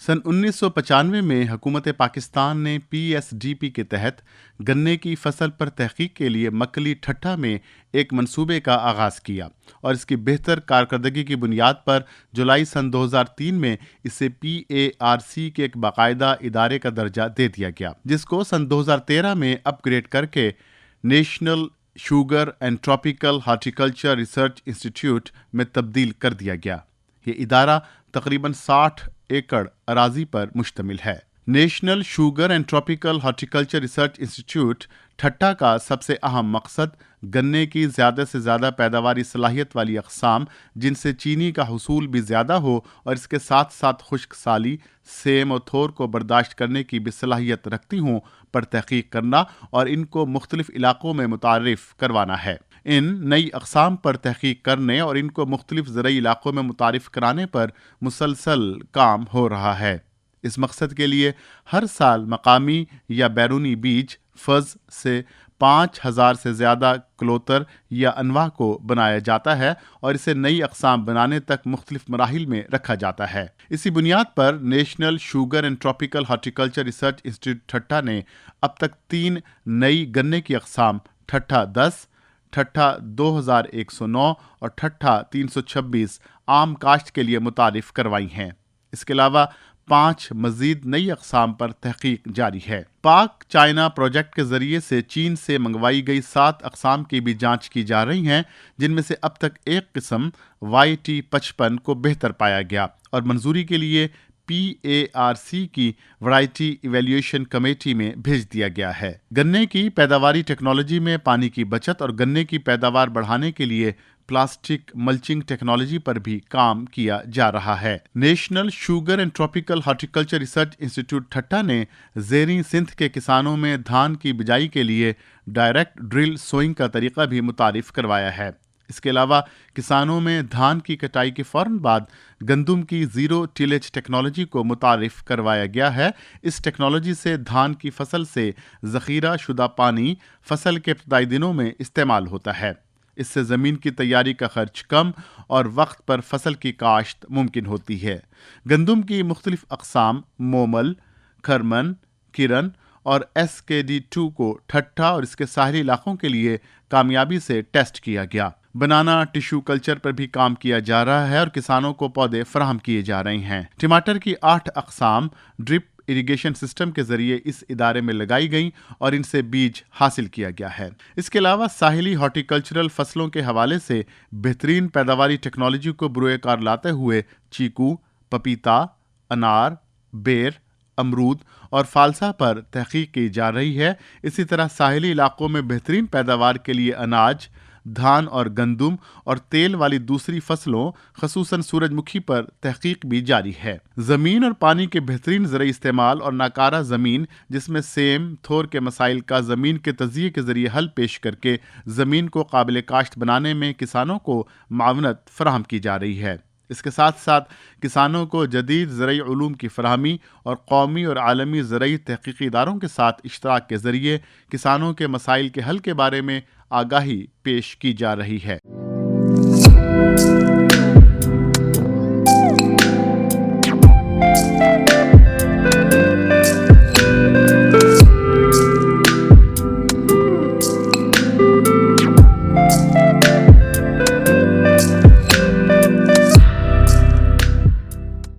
सन 1995 में हुकूमत पाकिस्तान ने PSDP के तहत गन्ने की फसल पर तहकीक के लिए मक्कली ठट्ठा में एक मंसूबे का आगाज़ किया और इसकी बेहतर कारकर्दगी की बुनियाद पर जुलाई सन 2003 में इसे PARC के एक बाकायदा इदारे का दर्जा दे दिया गया, जिसको सन 2013 में अपग्रेड करके national sugar and tropical horticulture research institute में तब्दील कर दिया गया। ये इदारा तकरीबन 60 एकड़ अराजी पर मुश्तमिल है। National sugar and tropical horticulture research institute ठट्ठा का सबसे अहम मकसद गन्ने की ज़्यादा से ज़्यादा पैदावारी सलाहियत वाली अक़साम, जिनसे चीनी का हुसूल भी ज़्यादा हो और इसके साथ साथ खुश्क साली, सेम और थोर को बर्दाश्त करने की भी सलाहियत रखती हों, पर तहकीक करना और इनको मुख्तलिफ इलाक़ों में मुतारिफ़ करवाना है। इन नई अक़साम पर तहकीक करने और इनको मुख्तलिफ ज़रई इलाक़ों में मुतारिफ़ कराने पर मुसलसल काम हो रहा है। इस मकसद के लिए हर साल मकामी या बैरूनी बीज फज़ से 5000 से ज़्यादा क्लोतर या अनवा को बनाया जाता है और इसे नई अक़साम बनाने तक मुख्तलिफ मराहिल में रखा जाता है। इसी बुनियाद पर national sugar and tropical horticulture research institute ठट्ठा ने अब तक 3 नई गन्ने की अक़साम ठट्ठा 10, ठट्ठा 2109 और ठट्ठा 326 आम काश्त के लिए मुतारिफ़ करवाई हैं। इसके अलावा 5 मजीद नई अक़साम पर तहकीक जारी है। पाक चाइना प्रोजेक्ट के ज़रिए से चीन से मंगवाई गई 7 अक़साम की भी जांच की जा रही हैं, जिनमें से अब तक एक किस्म YT55 को बेहतर पाया गया और मंजूरी के लिए PARC की वैरायटी इवैल्यूएशन कमेटी में भेज दिया गया है। गन्ने की पैदावारी टेक्नोलॉजी में पानी की बचत और गन्ने की पैदावार बढ़ाने के लिए प्लास्टिक मल्चिंग टेक्नोलॉजी पर भी काम किया जा रहा है। National sugar and tropical horticulture research institute ठट्ठा ने ज़ेरी सिंध के किसानों में धान की बिजाई के लिए डायरेक्ट ड्रिल सोइंग का तरीका भी मुतारिफ़ करवाया है। इसके अलावा किसानों में धान की कटाई के फ़ौरन बाद गंदुम की ज़ीरो टिलेज टेक्नोलॉजी को मुतारिफ़ करवाया गया है। इस टेक्नोलॉजी से धान की फसल से ज़ख़ीरा शुदा पानी फसल के इब्तदाई दिनों में इस्तेमाल होता है। इससे ज़मीन की तैयारी का खर्च कम और वक्त पर फसल की काश्त मुमकिन होती है। गंदुम की मुख्तलिफ अक़साम मोमल, खरमन, किरण और SKD2 को ठट्ठा और इसके साहली इलाक़ों के लिए कामयाबी से टेस्ट किया गया। बनाना टिश्यू कल्चर पर भी काम किया जा रहा है और किसानों को पौधे फराहम किए जा रहे हैं। टमाटर की 8 अक़साम ड्रिप इरिगेशन सिस्टम के जरिए इस इदारे में लगाई गई और इनसे बीज हासिल किया गया है। इसके अलावा साहिली हॉर्टिकल्चरल फसलों के हवाले से बेहतरीन पैदावारी टेक्नोलॉजी को बुरोए कार लाते हुए चीकू, पपीता, अनार, बेर, अमरूद और फालसा पर तहकीक की जा रही है। इसी तरह साहिली इलाकों में बेहतरीन पैदावार के लिए अनाज, धान और गंदुम और तेल वाली दूसरी फसलों खसूसन सूरजमुखी पर तहकीक भी जारी है। ज़मीन और पानी के बेहतरीन ज़रई इस्तेमाल और नाकारा ज़मीन, जिसमें सेम थोर के मसाइल का ज़मीन के तज़िये के ज़रिए हल पेश करके ज़मीन को काबिल काश्त बनाने में किसानों को मावनत फराहम की जा रही है। इसके साथ साथ किसानों को जदीद ज़रई उलूम की फराहमी और कौमी और आलमी ज़रई तहकीकी इदारों के साथ इश्तराक के ज़रिए किसानों के मसाइल के हल के बारे में आगाही पेश की जा रही है।